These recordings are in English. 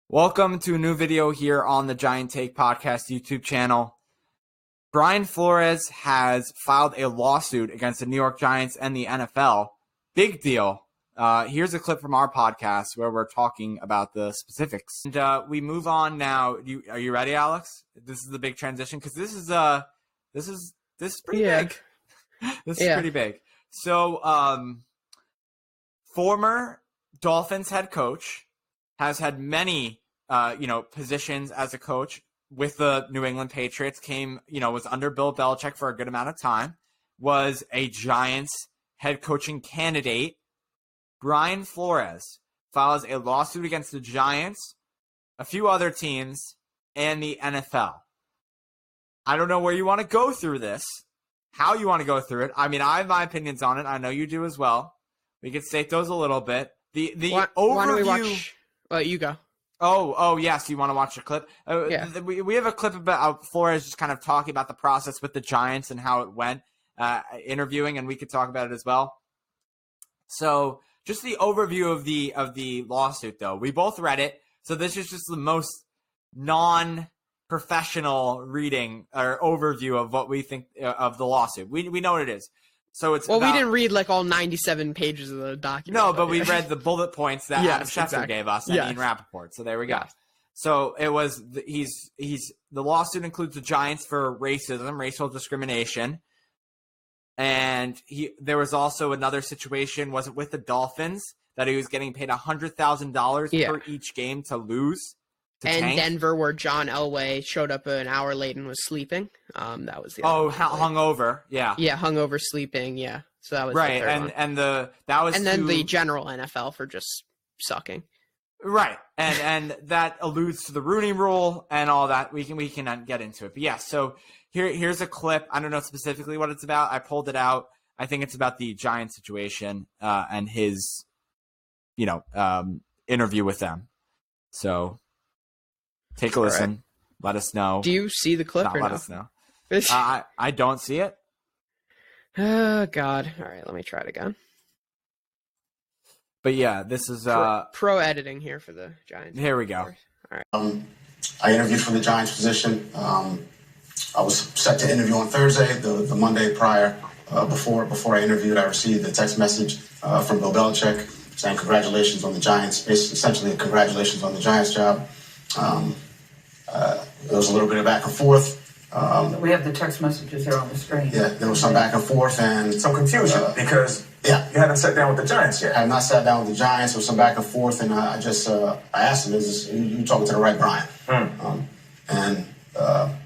Welcome to a new video here on the Giant Take Podcast YouTube channel. Brian Flores has filed a lawsuit against the New York Giants and the NFL. Big deal. Here's a clip from our podcast where we're talking about the specifics. And we move on now. Are you ready, Alex? This is the big transition because this is pretty big. This is pretty big. So, former Dolphins head coach has had many, positions as a coach with the New England Patriots, was under Bill Belichick for a good amount of time, was a Giants head coaching candidate. Brian Flores files a lawsuit against the Giants, a few other teams, and the NFL. I don't know where you want to go through this, how you want to go through it. I mean, I have my opinions on it. I know you do as well. We could state those a little bit. The overview. Why don't we watch? You go. Oh, yes. You want to watch the clip? Yeah. We have a clip about Flores just kind of talking about the process with the Giants and how it went, interviewing, and we could talk about it as well. So, just the overview of the lawsuit, though. We both read it, so this is just the most non-professional reading or overview of what we think of the lawsuit. We know what it is. So it's we didn't read like all 97 pages of the document. No, but we read the bullet points that Adam Schefter gave us and Ian Rappaport. So there we go. Yes. So it was the lawsuit includes the Giants for racism, racial discrimination, and there was also another situation. Was it with the Dolphins that he was getting paid $100,000 per each game to lose? And Denver, where John Elway showed up an hour late and was sleeping. That was the hungover. Yeah, hungover, sleeping. Yeah, so that was right. Then the general NFL for just sucking. Right, and that alludes to the Rooney Rule and all that. We can get into it, but yeah. So here's a clip. I don't know specifically what it's about. I pulled it out. I think it's about the Giants situation and his, interview with them. So. Take a listen. Right. Let us know. Do you see the clip or let no? Us know. I don't see it. Oh, God. All right, let me try it again. But, yeah, this is... Pro editing here for the Giants. Here we go. All right. I interviewed for the Giants position. I was set to interview on Thursday, the Monday prior. Before I interviewed, I received a text message from Bill Belichick saying congratulations on the Giants, essentially congratulations on the Giants job. There was a little bit of back and forth. We have the text messages here on the screen. Yeah, there was some back and forth and some confusion because you haven't sat down with the Giants yet. I have not sat down with the Giants. There was some back and forth, and I asked him, "Is you talking to the right Brian?"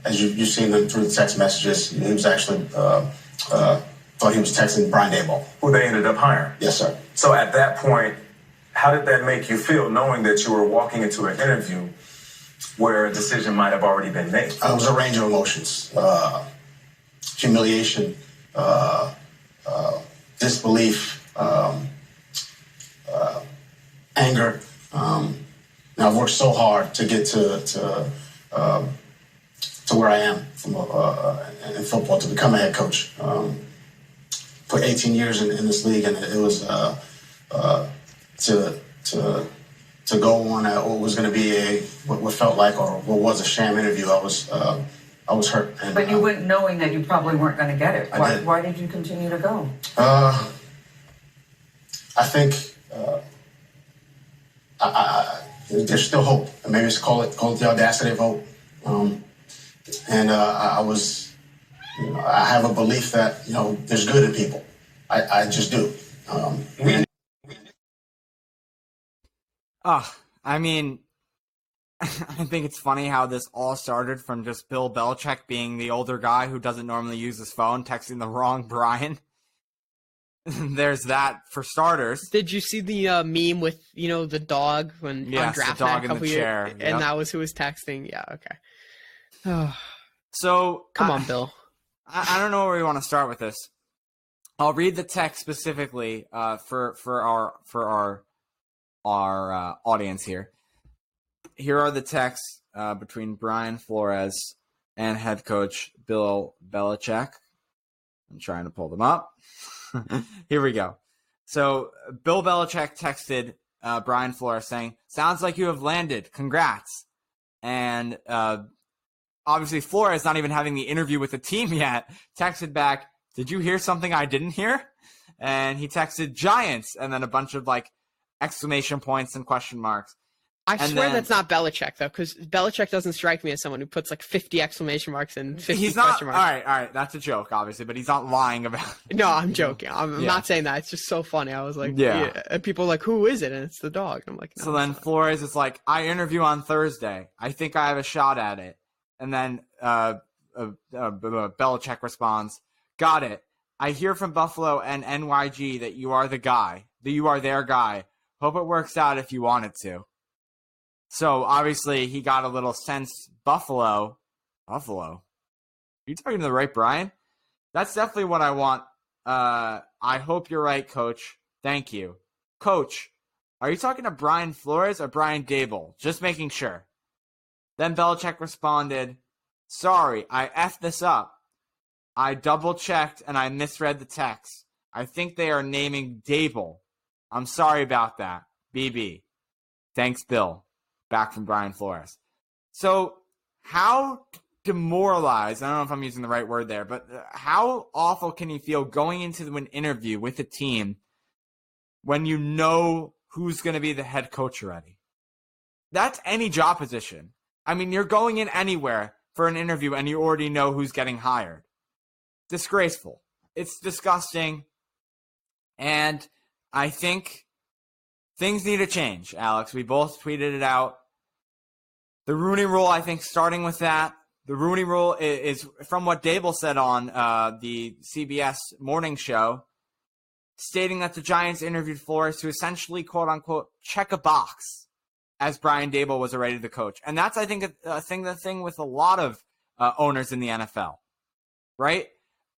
As you've seen through the text messages, he was actually thought he was texting Brian Daboll, who they ended up hiring. Yes, sir. So at that point, how did that make you feel, knowing that you were walking into an interview where a decision might have already been made? It was a range of emotions, humiliation, disbelief, anger. Now I've worked so hard to get to where I am in football, to become a head coach. Put 18 years in this league, and it was to go on what was going to be what felt like or what was a sham interview. I was hurt. And, but you went knowing that you probably weren't going to get it. Why did you continue to go? I think there's still hope. Maybe it's call it the audacity of hope. I have a belief that there's good in people. I just do. I mean, I think it's funny how this all started from just Bill Belichick being the older guy who doesn't normally use his phone, texting the wrong Brian. There's that for starters. Did you see the meme with, the dog on draft the dog night in the chair. Years, and that was who was texting? Yeah, okay. So come on, Bill. I don't know where we want to start with this. I'll read the text specifically for our audience here. Here are the texts between Brian Flores and head coach Bill Belichick. I'm trying to pull them up. Here we go. So Bill Belichick texted Brian Flores saying, "Sounds like you have landed. Congrats." And obviously Flores, not even having the interview with the team yet, texted back, "Did you hear something I didn't hear?" And he texted Giants and then a bunch of like exclamation points and question marks. I swear that's not Belichick, though, because Belichick doesn't strike me as someone who puts like 50 exclamation marks and 50 he's not, question marks. All right. That's a joke, obviously, but he's not lying about it. No, I'm joking. I'm not saying that. It's just so funny. I was like, yeah. And people are like, who is it? And it's the dog. I'm like, no, so then Flores is like, "I interview on Thursday. I think I have a shot at it." And then Belichick responds, "Got it. I hear from Buffalo and NYG that you are the guy, that you are their guy. Hope it works out if you want it to." So obviously he got a little sense. Buffalo? Are you talking to the right Brian? That's definitely what I want. I hope you're right, Coach. Thank you. Coach, are you talking to Brian Flores or Brian Dable? Just making sure. Then Belichick responded, "Sorry, I effed this up. I double-checked and I misread the text. I think they are naming Dable. I'm sorry about that. BB. Thanks, Bill." Back from Brian Flores. So how demoralized, I don't know if I'm using the right word there, but how awful can you feel going into an interview with a team when you know who's going to be the head coach already? That's any job position. I mean, you're going in anywhere for an interview and you already know who's getting hired. Disgraceful. It's disgusting. And I think things need to change, Alex. We both tweeted it out. The Rooney Rule, I think, starting with that. The Rooney Rule is from what Dable said on the CBS morning show, stating that the Giants interviewed Flores to essentially, quote-unquote, check a box as Brian Dable was already the coach. And that's, I think, the thing with a lot of owners in the NFL, right?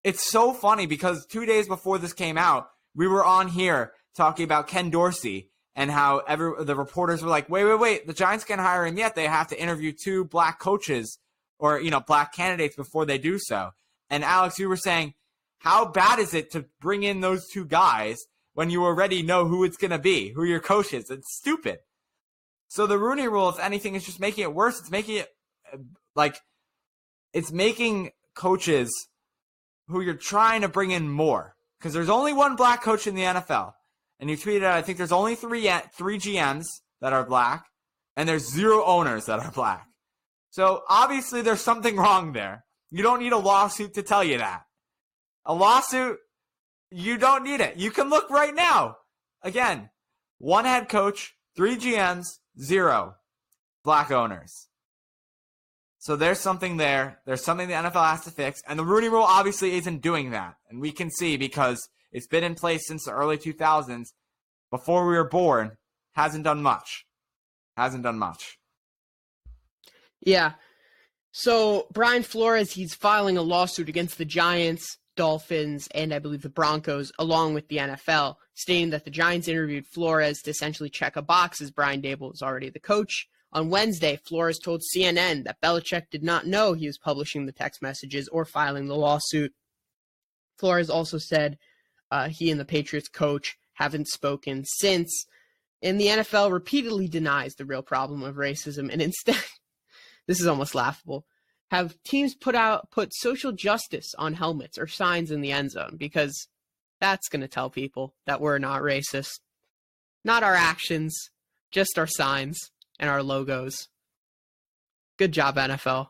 It's so funny because 2 days before this came out, we were on here talking about Ken Dorsey and how the reporters were like, wait, the Giants can't hire him yet. They have to interview 2 black coaches or, black candidates before they do so. And Alex, you were saying, how bad is it to bring in those 2 guys when you already know who it's going to be, who your coach is? It's stupid. So the Rooney Rule, if anything, is just making it worse. It's making it it's making coaches who you're trying to bring in more, because there's only one black coach in the NFL. And you tweeted out, I think there's only three GMs that are black, and there's 0 owners that are black. So obviously there's something wrong there. You don't need a lawsuit to tell you that. A lawsuit, you don't need it. You can look right now. Again, 1 head coach, 3 GMs, 0 black owners. So there's something there. There's something the NFL has to fix. And the Rooney Rule obviously isn't doing that. And we can see because it's been in place since the early 2000s. Before we were born, hasn't done much. Yeah. So Brian Flores, he's filing a lawsuit against the Giants, Dolphins, and I believe the Broncos, along with the NFL, stating that the Giants interviewed Flores to essentially check a box as Brian Dable is already the coach. On Wednesday, Flores told CNN that Belichick did not know he was publishing the text messages or filing the lawsuit. Flores also said he and the Patriots coach haven't spoken since, and the NFL repeatedly denies the real problem of racism, and instead, this is almost laughable, have teams put social justice on helmets or signs in the end zone, because that's going to tell people that we're not racist. Not our actions, just our signs and our logos. Good job, NFL.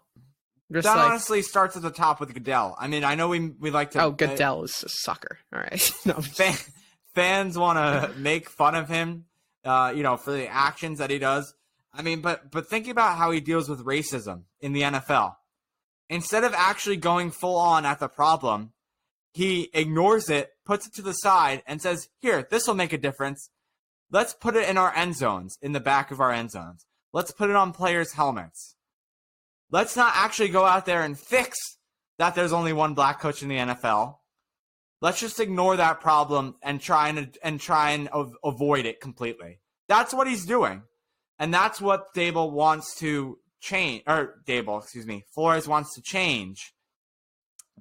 That honestly starts at the top with Goodell. I mean, I know we like to... Oh, Goodell is a sucker. All right. No, fans want to make fun of him, for the actions that he does. I mean, but think about how he deals with racism in the NFL. Instead of actually going full on at the problem, he ignores it, puts it to the side, and says, "Here, this will make a difference. Let's put it in our end zones, in the back of our end zones. Let's put it on players' helmets. Let's not actually go out there and fix that there's only 1 black coach in the NFL. Let's just ignore that problem and try and avoid it completely." That's what he's doing. And that's what Flores wants to change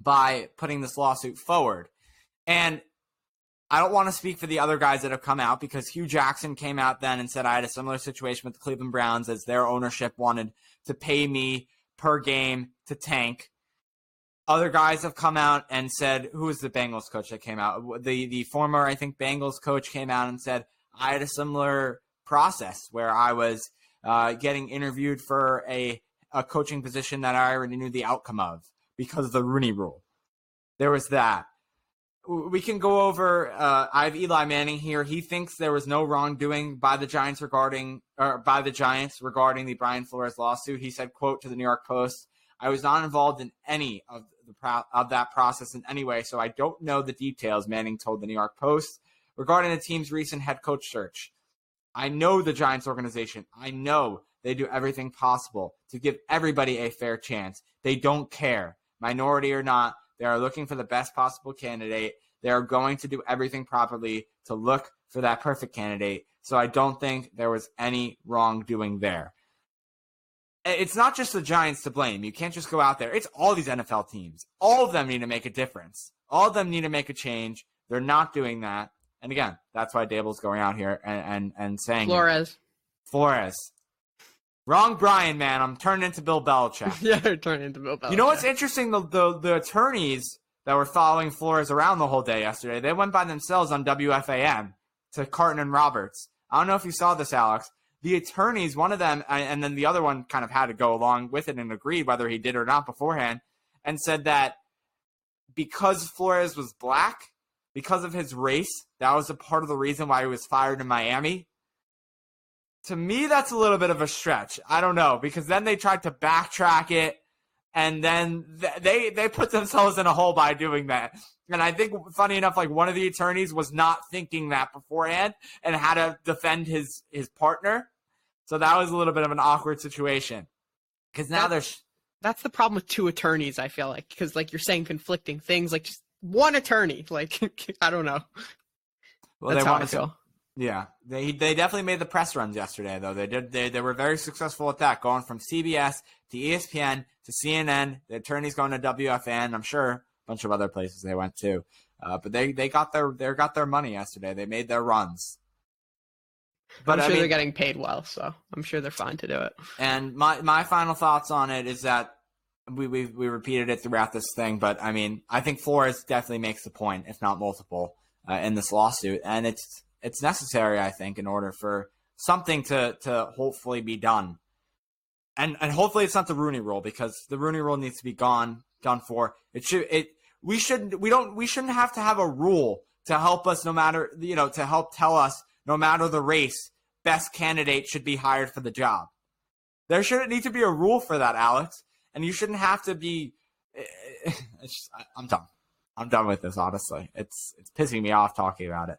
by putting this lawsuit forward. And I don't want to speak for the other guys that have come out, because Hugh Jackson came out then and said I had a similar situation with the Cleveland Browns, as their ownership wanted to pay me per game to tank. Other guys have come out and said, who was the Bengals coach that came out? The former, I think, Bengals coach came out and said, I had a similar process where I was getting interviewed for a coaching position that I already knew the outcome of because of the Rooney Rule. There was that. We can go over, I have Eli Manning here. He thinks there was no wrongdoing by the Giants regarding the Brian Flores lawsuit. He said, quote, to the New York Post, I was not involved in any of that process in any way, so I don't know the details, Manning told the New York Post. Regarding the team's recent head coach search, I know the Giants organization. I know they do everything possible to give everybody a fair chance. They don't care, minority or not. They are looking for the best possible candidate. They are going to do everything properly to look for that perfect candidate. So I don't think there was any wrongdoing there. It's not just the Giants to blame. You can't just go out there. It's all these NFL teams. All of them need to make a difference. All of them need to make a change. They're not doing that. And again, that's why Dable's going out here and saying Flores. Wrong Brian, man. I'm turning into Bill Belichick. Yeah, they're turning into Bill Belichick. You know what's interesting? The attorneys that were following Flores around the whole day yesterday, they went by themselves on WFAN to Carton and Roberts. I don't know if you saw this, Alex. The attorneys, one of them, and then the other one kind of had to go along with it and agreed whether he did or not beforehand, and said that because Flores was black, because of his race, that was a part of the reason why he was fired in Miami. To me, that's a little bit of a stretch. I don't know, because then they tried to backtrack it, and then they put themselves in a hole by doing that. And I think, funny enough, like one of the attorneys was not thinking that beforehand and had to defend his partner. So that was a little bit of an awkward situation. Because now that's the problem with two attorneys, I feel like. Because, like, you're saying conflicting things. Like, just one attorney. Like, I don't know. Well, that's how I feel. Yeah, they definitely made the press runs yesterday, though. They were very successful at that, going from CBS to ESPN to CNN. The attorneys going to WFN. I'm sure a bunch of other places they went to, but they got their money yesterday. They made their runs. But I'm sure they're getting paid well, so I'm sure they're fine to do it. And my final thoughts on it is that we repeated it throughout this thing, but I mean, I think Flores definitely makes the point, if not multiple, in this lawsuit, and it's necessary, I think, in order for something to hopefully be done. And hopefully it's not the Rooney Rule, because the Rooney Rule needs to be done for. We shouldn't have to have a rule to help us to help tell us no matter the race, best candidate should be hired for the job. There shouldn't need to be a rule for that, Alex. And you shouldn't have to be I'm done. I'm done with this, honestly. It's pissing me off talking about it.